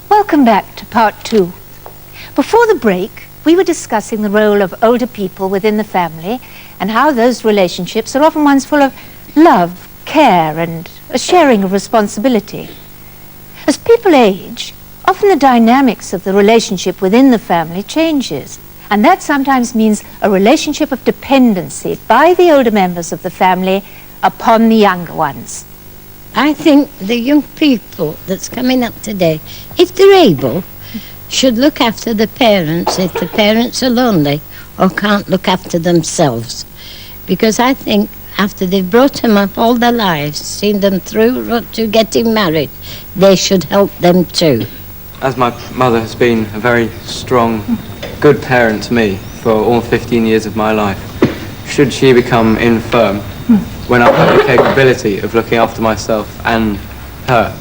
Welcome back to part 2. Before the break, we were discussing the role of older people within the family and how those relationships are often ones full of love, care, and a sharing of responsibility. As people age, often the dynamics of the relationship within the family changes, and that sometimes means a relationship of dependency by the older members of the family upon the younger ones. I think the young people that's coming up today, if they're able, should look after the parents if the parents are lonely or can't look after themselves. Because I think after they've brought them up all their lives, seen them through to getting married, they should help them too. As my mother has been a very strong, good parent to me for all 15 years of my life, should she become infirm, when I have the capability of looking after myself and her,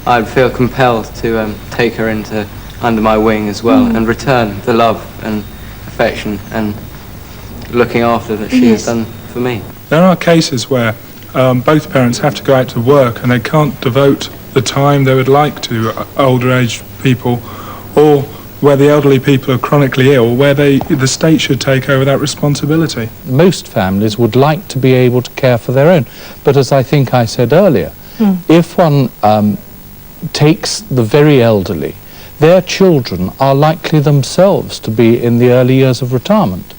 I'd feel compelled to take her under my wing as well and return the love and affection and looking after that she has done for me. There are cases where both parents have to go out to work and they can't devote the time they would like to older aged people, or where the elderly people are chronically ill, where the state should take over that responsibility. Most families would like to be able to care for their own, but as I think I said earlier, if one takes the very elderly, their children are likely themselves to be in the early years of retirement,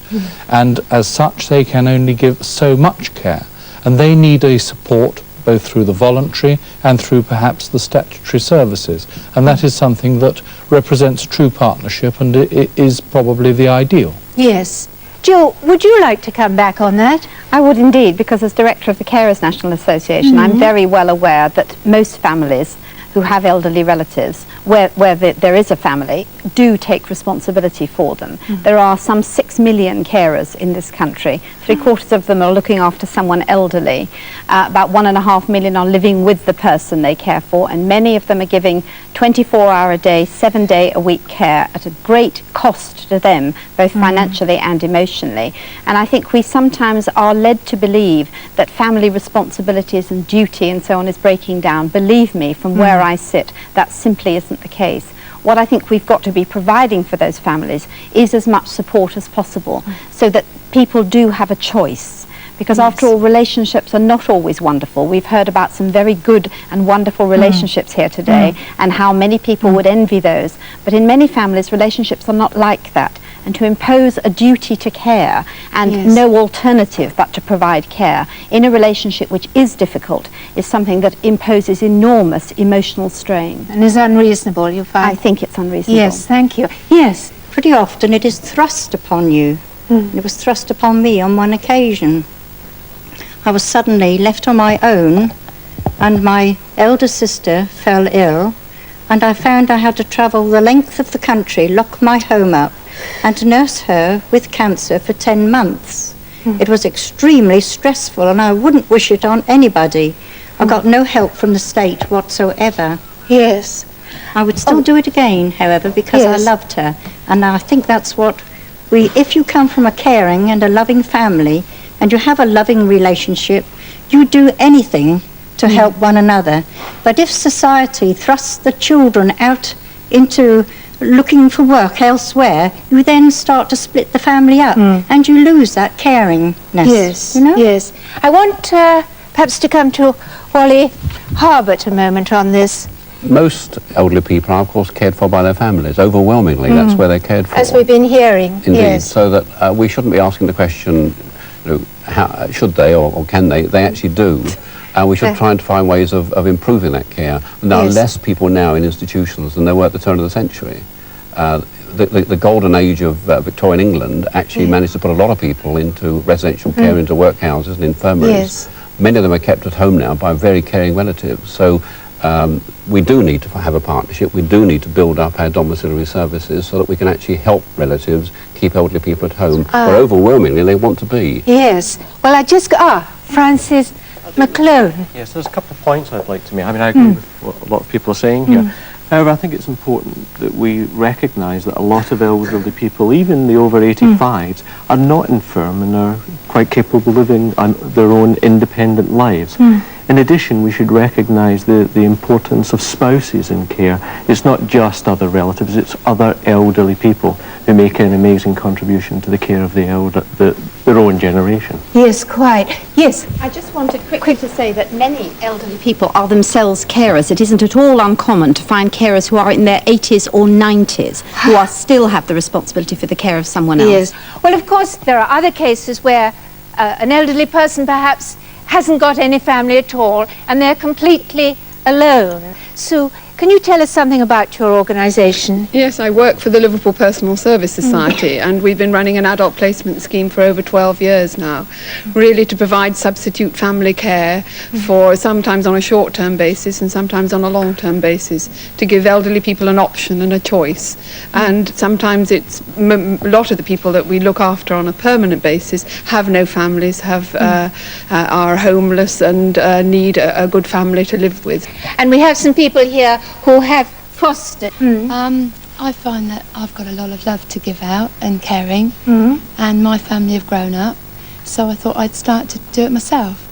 and as such they can only give so much care, and they need a support both through the voluntary and through perhaps the statutory services, and that is something that represents true partnership, and it is probably the ideal. Yes. Jill, would you like to come back on that? I would indeed, because as Director of the Carers National Association, I'm very well aware that most families who have elderly relatives, where there is a family, do take responsibility for them. There are some 6 million carers in this country. 3/4 of them are looking after someone elderly. About 1.5 million are living with the person they care for, and many of them are giving 24-hour-a-day, 7-day-a-week care at a great cost to them, both financially and emotionally. And I think we sometimes are led to believe that family responsibilities and duty and so on is breaking down. Believe me, from where I sit, that simply isn't the case. What I think we've got to be providing for those families is as much support as possible, so that people do have a choice. Because after all, relationships are not always wonderful. We've heard about some very good and wonderful relationships here today, and how many people would envy those. But in many families, relationships are not like that. And to impose a duty to care and no alternative but to provide care in a relationship which is difficult is something that imposes enormous emotional strain. And is unreasonable, you find? I think it's unreasonable. Yes, thank you. Yes. Pretty often it is thrust upon you. It was thrust upon me on one occasion. I was suddenly left on my own, and my elder sister fell ill, and I found I had to travel the length of the country, lock my home up, and nurse her with cancer for 10 months. It was extremely stressful, and I wouldn't wish it on anybody. I got no help from the state whatsoever. Yes. I would still do it again, however, because I loved her. And I think that's what if you come from a caring and a loving family, and you have a loving relationship, you do anything to help one another. But if society thrusts the children out into looking for work elsewhere, you then start to split the family up, and you lose that caringness. Yes, you know? Yes. I want perhaps to come to Wally Harbert a moment on this. Most elderly people are, of course, cared for by their families. Overwhelmingly, that's where they're cared for. As we've been hearing. Indeed. Yes. So that we shouldn't be asking the question, how should they or can they? They actually do. We should try and find ways of improving that care. There are less people now in institutions than there were at the turn of the century. The golden age of Victorian England actually managed to put a lot of people into residential care, into workhouses and infirmaries. Yes. Many of them are kept at home now by very caring relatives. So we do need to have a partnership. We do need to build up our domiciliary services so that we can actually help relatives keep elderly people at home, where overwhelmingly they want to be. Yes. Well, Francis McClone. Yes, there's a couple of points I'd like to make. I mean, I agree with what a lot of people are saying here. However, I think it's important that we recognise that a lot of elderly people, even the over 85s, are not infirm and are quite capable of living their own independent lives. In addition, we should recognise the importance of spouses in care. It's not just other relatives, it's other elderly people who make an amazing contribution to the care of their own generation. Yes, quite. Yes. I just wanted quickly to say that many elderly people are themselves carers. It isn't at all uncommon to find carers who are in their 80s or 90s who are still have the responsibility for the care of someone else. Yes. Well, of course, there are other cases where an elderly person perhaps hasn't got any family at all and they're completely alone. Sue, can you tell us something about your organisation? Yes, I work for the Liverpool Personal Service Society and we've been running an adult placement scheme for over 12 years now, really to provide substitute family care for sometimes on a short-term basis and sometimes on a long-term basis, to give elderly people an option and a choice. And sometimes it's a lot of the people that we look after on a permanent basis have no families, are homeless and need a good family to live with. And we have some people here who have fostered. I find that I've got a lot of love to give out and caring, and my family have grown up, so I thought I'd start to do it myself.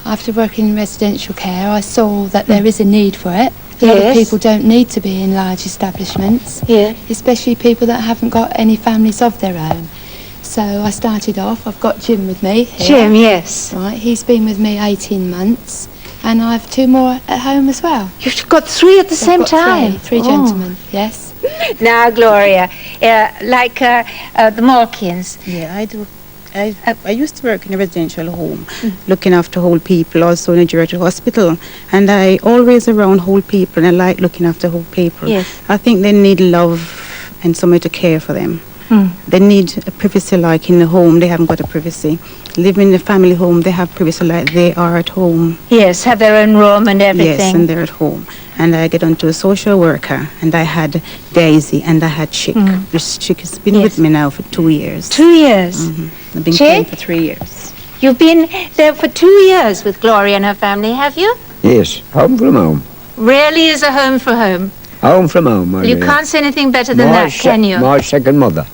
After working in residential care, I saw that there is a need for it. A lot of people don't need to be in large establishments, especially people that haven't got any families of their own. So I started off, I've got Jim with me here. Jim, yes. Right, he's been with me 18 months. And I have 2 more at home as well. You've got 3 at the same time? Three gentlemen, yes. Now, Gloria, like the Malkins. Yeah, I do. I used to work in a residential home, looking after old people, also in a geriatric hospital. And I always around old people, and I like looking after old people. Yes. I think they need love and somebody to care for them. They need a privacy like in the home. They haven't got a privacy. Living in a family home, they have privacy like they are at home. Yes, have their own room and everything. Yes, and they're at home. And I get onto a social worker, and I had Daisy, and I had Chick. This Chick has been with me now for 2 years. 2 years? I've been caring for 3 years. You've been there for 2 years with Gloria and her family, have you? Yes, home from home. Really is a home for home. Home from home, my You dear. can't say anything better than that, can you? My second mother.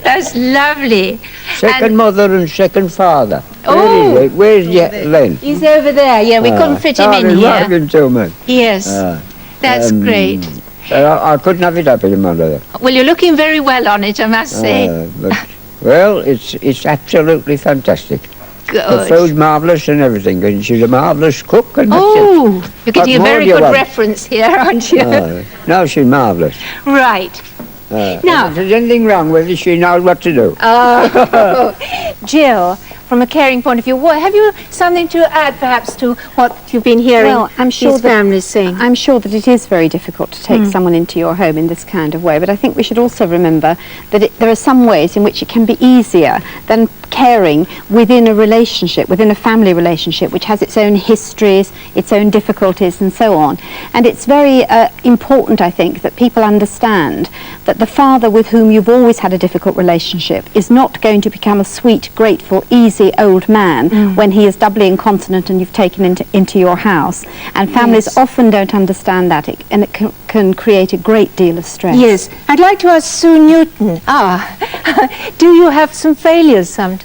That's lovely. Second mother and second father. Oh. Where is he? Where's Len? He's over there. Yeah, we couldn't fit him in he's here. working too much. Yes, that's great. I couldn't have it up any more. Well, you're looking very well on it, I must say. Well, it's absolutely fantastic. The Good. food's marvellous and everything, and she's a marvellous cook. And Oh, you're getting a What more very do you good want? reference here, aren't you? No, she's marvellous. Right. Now- if there's anything wrong with her, she knows what to do. Oh, Jill, from a caring point of view, have you something to add perhaps to what you've been hearing Well, I'm sure these that- families saying? I'm sure that it is very difficult to take someone into your home in this kind of way, but I think we should also remember that there are some ways in which it can be easier than caring within a relationship, within a family relationship, which has its own histories, its own difficulties and so on. And it's very important, I think, that people understand that the father with whom you've always had a difficult relationship is not going to become a sweet, grateful, easy old man when he is doubly incontinent and you've taken into your house. And families often don't understand that, and it can create a great deal of stress. Yes. I'd like to ask Sue Newton. Do you have some failures sometimes?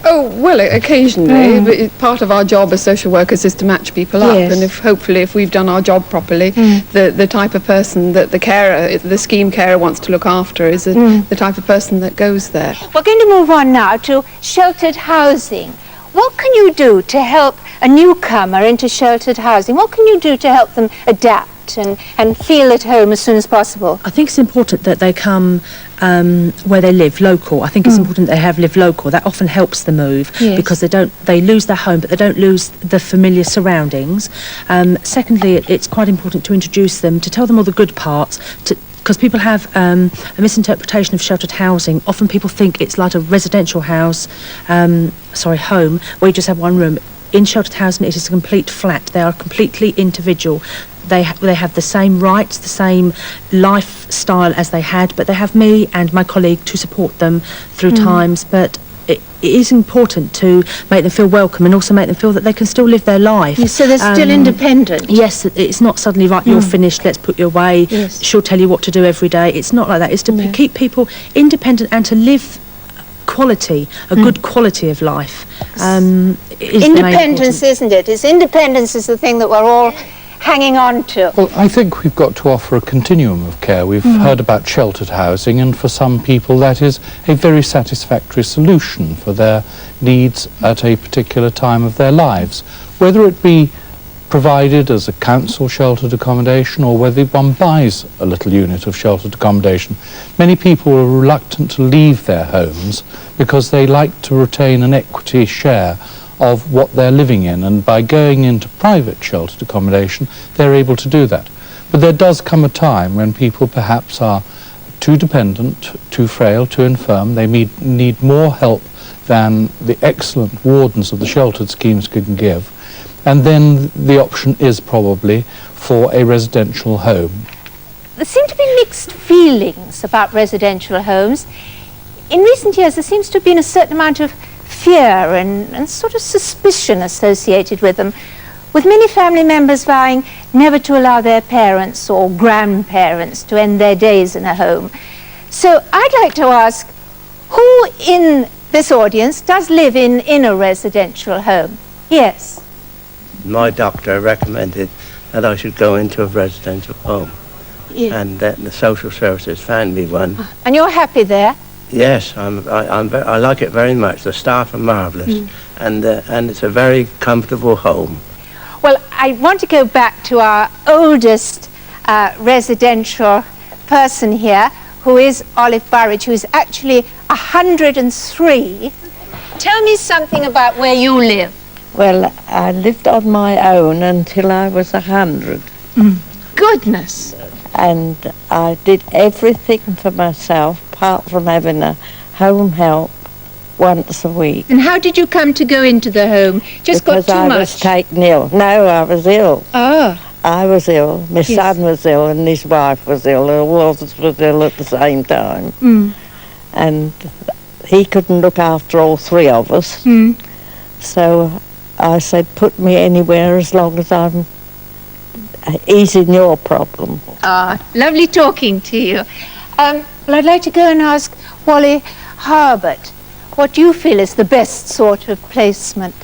Oh, well, occasionally. But part of our job as social workers is to match people up. Yes. And hopefully if we've done our job properly, the type of person that the scheme carer wants to look after is the type of person that goes there. We're going to move on now to sheltered housing. What can you do to help a newcomer into sheltered housing? What can you do to help them adapt and feel at home as soon as possible? I think it's important that they come where they live, local. I think it's important they have lived local. That often helps the move because they lose their home, but they don't lose the familiar surroundings. Secondly, it's quite important to introduce them, to tell them all the good parts, because people have a misinterpretation of sheltered housing. Often people think it's like a residential house, home, where you just have one room. In sheltered housing, it is a complete flat. They are completely individual. They have the same rights, the same lifestyle as they had, but they have me and my colleague to support them through times. But it is important to make them feel welcome and also make them feel that they can still live their life. So they're still independent? Yes, it's not suddenly, right, you're finished, let's put you away. Yes. She'll tell you what to do every day. It's not like that. It's to keep people independent and to live a good quality of life. is Independence, isn't it? Independence is the thing that we're all hanging on to. Well, I think we've got to offer a continuum of care. We've heard about sheltered housing, and for some people that is a very satisfactory solution for their needs at a particular time of their lives. Whether it be provided as a council sheltered accommodation or whether one buys a little unit of sheltered accommodation, many people are reluctant to leave their homes because they like to retain an equity share of what they're living in, and by going into private sheltered accommodation they're able to do that. But there does come a time when people perhaps are too dependent, too frail, too infirm. They need more help than the excellent wardens of the sheltered schemes can give, and then the option is probably for a residential home. There seem to be mixed feelings about residential homes. In recent years there seems to have been a certain amount of fear and sort of suspicion associated with them, with many family members vowing never to allow their parents or grandparents to end their days in a home. So I'd like to ask, who in this audience does live in a residential home? Yes. My doctor recommended that I should go into a residential home. Yeah. And the social services found me one. And you're happy there? Yes, I like it very much. The staff are marvellous, and it's a very comfortable home. Well, I want to go back to our oldest residential person here, who is Olive Burridge, who is actually 103. Tell me something about where you live. Well, I lived on my own until I was 100. Goodness. And I did everything for myself, apart from having a home help once a week. And how did you come to go into the home? Just because got too much? I was taken ill. No, I was ill. Oh. I was ill. My son was ill and his wife was ill. All of us was ill at the same time. And he couldn't look after all three of us. So I said, put me anywhere as long as I'm easing your problem. Lovely talking to you. Well, I'd like to go and ask Wally Harbert, what do you feel is the best sort of placement?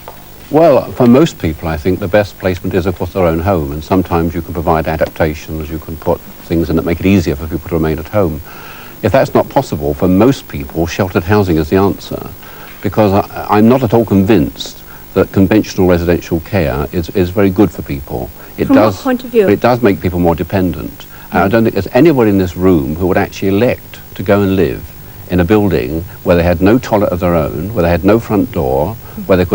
Well, for most people, I think the best placement is, of course, their own home, and sometimes you can provide adaptations, you can put things in that make it easier for people to remain at home. If that's not possible, for most people, sheltered housing is the answer, because I'm not at all convinced that conventional residential care is very good for people. From what point of view? It does make people more dependent. And I don't think there's anybody in this room who would actually elect to go and live in a building where they had no toilet of their own, where they had no front door, where they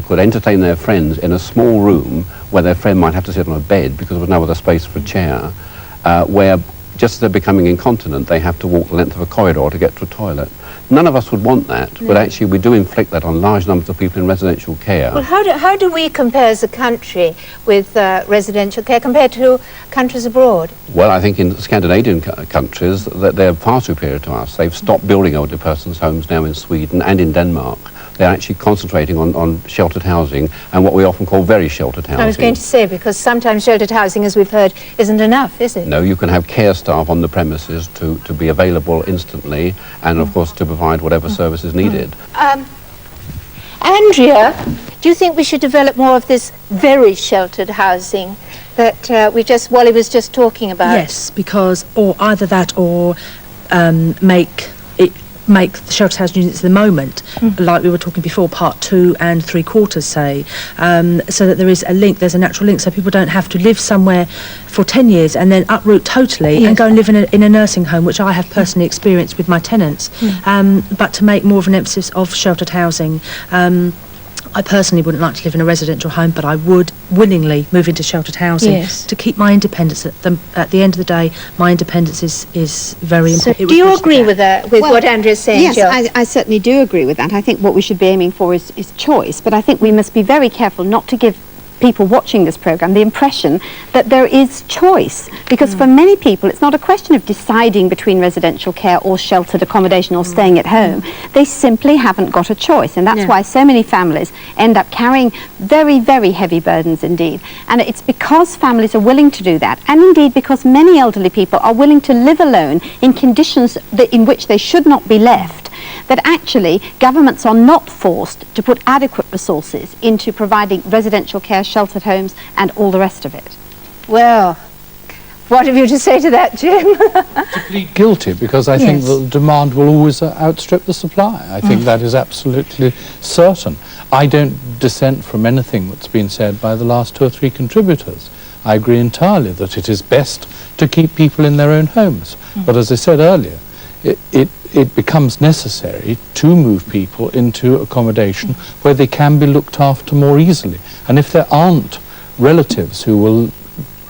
could entertain their friends in a small room where their friend might have to sit on a bed because there was no other space for a chair, where just as they're becoming incontinent, they have to walk the length of a corridor to get to a toilet. None of us would want that, but actually we do inflict that on large numbers of people in residential care. Well, how do we compare as a country with residential care compared to countries abroad? Well, I think in Scandinavian countries that they're far superior to us. They've stopped building elderly persons' homes now in Sweden and in Denmark. They're actually concentrating on sheltered housing and what we often call very sheltered housing. I was going to say, because sometimes sheltered housing, as we've heard, isn't enough, is it? No, you can have care staff on the premises to be available instantly and, of course, to provide whatever service is needed. Andrea, do you think we should develop more of this very sheltered housing that Wally was just talking about? Yes, because, or either that or make the sheltered housing units at the moment, like we were talking before, part 2 and 3/4, say, so that there is a link, there's a natural link, so people don't have to live somewhere for 10 years and then uproot totally and go and live in a nursing home, which I have personally experienced with my tenants, but to make more of an emphasis of sheltered housing. I personally wouldn't like to live in a residential home, but I would willingly move into sheltered housing to keep my independence. At the end of the day, my independence is very important. Do you agree with that, with what Andrea's saying, Yes, Jill? I certainly do agree with that. I think what we should be aiming for is choice, but I think we must be very careful not to give people watching this programme the impression that there is choice, because for many people it's not a question of deciding between residential care or sheltered accommodation or staying at home. They simply haven't got a choice, and that's why so many families end up carrying very, very heavy burdens indeed. And it's because families are willing to do that, and indeed because many elderly people are willing to live alone in conditions in which they should not be left, that actually governments are not forced to put adequate resources into providing residential care, sheltered homes and all the rest of it. Well, what have you to say to that, Jim? To plead guilty, because I think that the demand will always outstrip the supply. I think that is absolutely certain. I don't dissent from anything that's been said by the last 2 or 3 contributors. I agree entirely that it is best to keep people in their own homes. But as I said earlier, it becomes necessary to move people into accommodation where they can be looked after more easily. And if there aren't relatives who will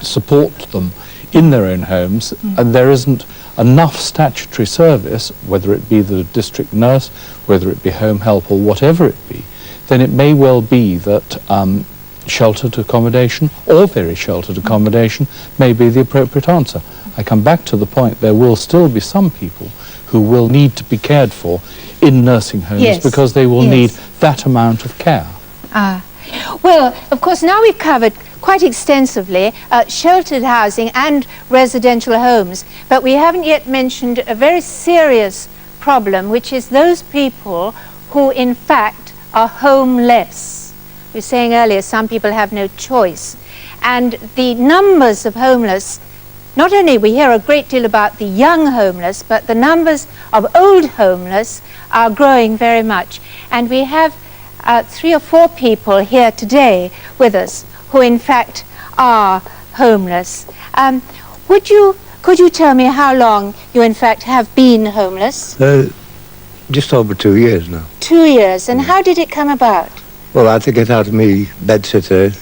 support them in their own homes, and there isn't enough statutory service, whether it be the district nurse, whether it be home help or whatever it be, then it may well be that sheltered accommodation or very sheltered accommodation may be the appropriate answer. I come back to the point, there will still be some people who will need to be cared for in nursing homes because they will need that amount of care. Well, of course, now we've covered quite extensively sheltered housing and residential homes, but we haven't yet mentioned a very serious problem, which is those people who in fact are homeless. We were saying earlier, some people have no choice. And the numbers of homeless, not only we hear a great deal about the young homeless, but the numbers of old homeless are growing very much. And we have 3 or 4 people here today with us who in fact are homeless. Could you tell me how long you in fact have been homeless? Just over 2 years now. 2 years. And how did it come about? Well, I had to get out of me bedsitter,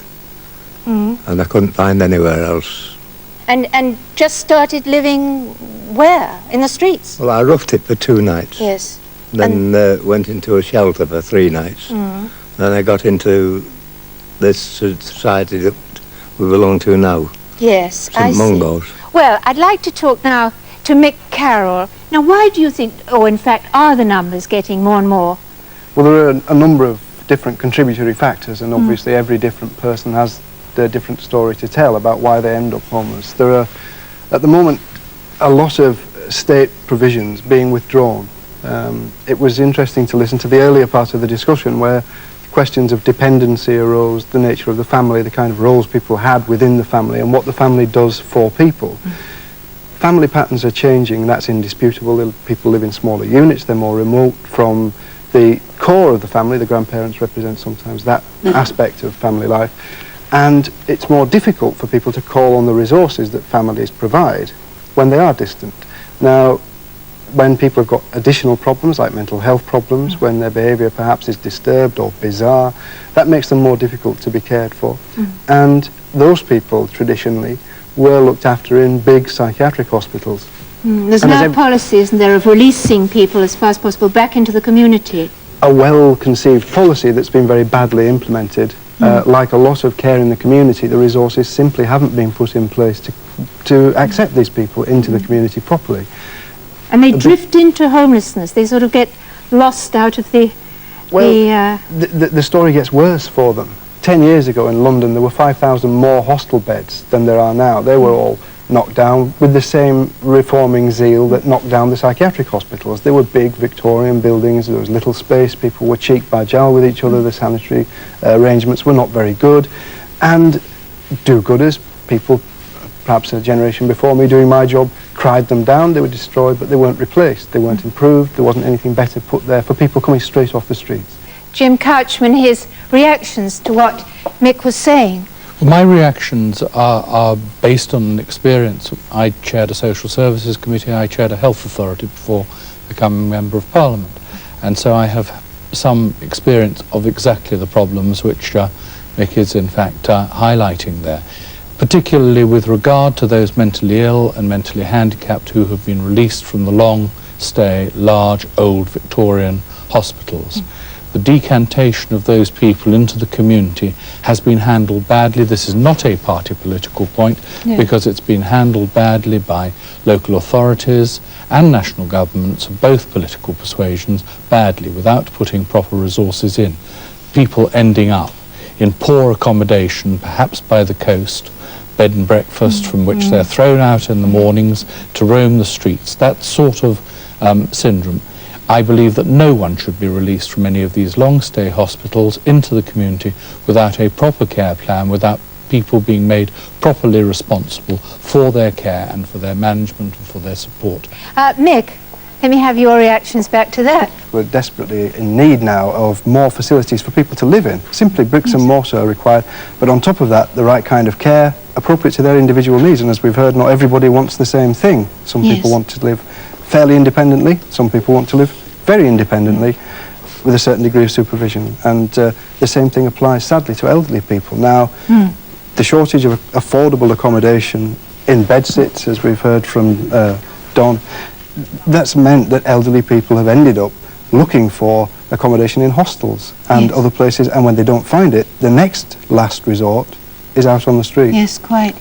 and I couldn't find anywhere else. And just started living where? In the streets? Well, I roughed it for 2 nights. Yes. Then went into a shelter for 3 nights. Then I got into this society that we belong to now. Yes, I St see. Mungo's. Well, I'd like to talk now to Mick Carroll. Now, why do you think, or in fact, are the numbers getting more and more? Well, there are a number of different contributory factors, and obviously every different person has their different story to tell about why they end up homeless. There are, at the moment, a lot of state provisions being withdrawn. It was interesting to listen to the earlier part of the discussion where questions of dependency arose, the nature of the family, the kind of roles people had within the family, and what the family does for people. Family patterns are changing, that's indisputable. People live in smaller units, they're more remote from the core of the family. The grandparents represent sometimes that aspect of family life. And it's more difficult for people to call on the resources that families provide when they are distant. Now, when people have got additional problems like mental health problems, when their behaviour perhaps is disturbed or bizarre, that makes them more difficult to be cared for. And those people traditionally were looked after in big psychiatric hospitals. There's now a policy, isn't there, of releasing people as far as possible back into the community? A well-conceived policy that's been very badly implemented. Like a lot of care in the community, the resources simply haven't been put in place to accept these people into the community properly. And they drift into homelessness. They sort of get lost out of the... The story gets worse for them. 10 years ago in London, there were 5,000 more hostel beds than there are now. They were all knocked down with the same reforming zeal that knocked down the psychiatric hospitals. They were big Victorian buildings, there was little space, people were cheek by jowl with each other, the sanitary arrangements were not very good, and do-gooders, people perhaps a generation before me doing my job, cried them down. They were destroyed, but they weren't replaced, they weren't improved, there wasn't anything better put there for people coming straight off the streets. Jim Couchman, his reactions to what Mick was saying. Well, my reactions are based on experience. I chaired a social services committee, I chaired a health authority before becoming Member of Parliament. And so I have some experience of exactly the problems which Mick is in fact highlighting there, particularly with regard to those mentally ill and mentally handicapped who have been released from the long stay, large, old Victorian hospitals. The decantation of those people into the community has been handled badly. This is not a party political point, because it's been handled badly by local authorities and national governments of both political persuasions, badly, without putting proper resources in. People ending up in poor accommodation, perhaps by the coast, bed and breakfast from which they're thrown out in the mornings to roam the streets, that sort of syndrome. I believe that no one should be released from any of these long-stay hospitals into the community without a proper care plan, without people being made properly responsible for their care and for their management and for their support. Mick, let me have your reactions back to that. We're desperately in need now of more facilities for people to live in. Simply bricks and mortar are required, but on top of that, the right kind of care appropriate to their individual needs. And as we've heard, not everybody wants the same thing. Some people want to live fairly independently, some people want to live very independently with a certain degree of supervision. And the same thing applies, sadly, to elderly people. Now, the shortage of affordable accommodation in bedsits, as we've heard from Don, that's meant that elderly people have ended up looking for accommodation in hostels and other places, and when they don't find it, the next last resort is out on the street. Yes, quite.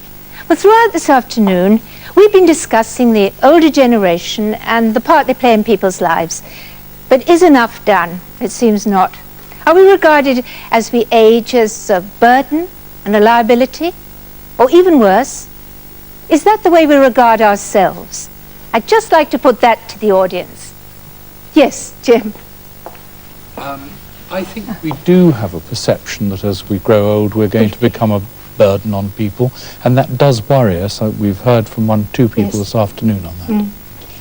Well, throughout this afternoon, we've been discussing the older generation and the part they play in people's lives. But is enough done? It seems not. Are we regarded as we age as a burden and a liability? Or even worse, is that the way we regard ourselves? I'd just like to put that to the audience. Yes, Jim. I think we do have a perception that as we grow old we're going to become a burden on people, and that does worry us. We've heard from two people this afternoon on that.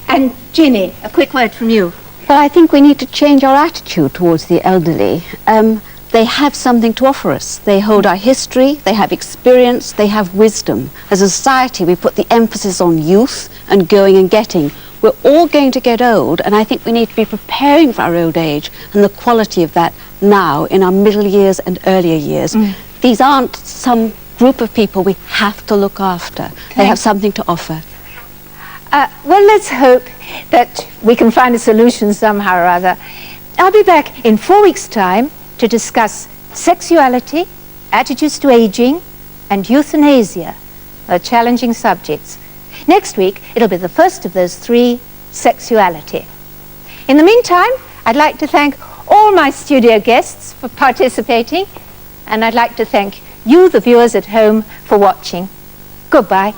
And Ginny, a quick word from you. Well, I think we need to change our attitude towards the elderly. They have something to offer us. They hold our history, they have experience, they have wisdom. As a society, we put the emphasis on youth and going and getting. We're all going to get old, and I think we need to be preparing for our old age and the quality of that now in our middle years and earlier years. These aren't some group of people we have to look after. They have something to offer. Well, let's hope that we can find a solution somehow or other. I'll be back in 4 weeks' time to discuss sexuality, attitudes to aging, and euthanasia, challenging subjects. Next week, it'll be the first of those three, sexuality. In the meantime, I'd like to thank all my studio guests for participating, and I'd like to thank you, the viewers at home, for watching. Goodbye.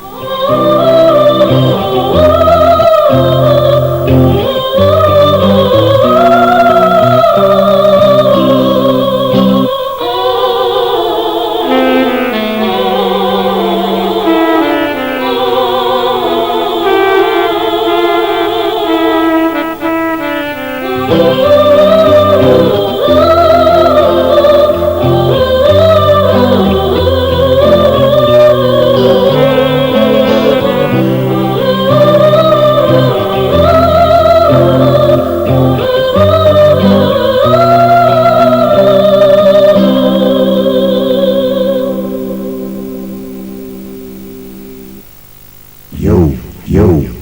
Yo.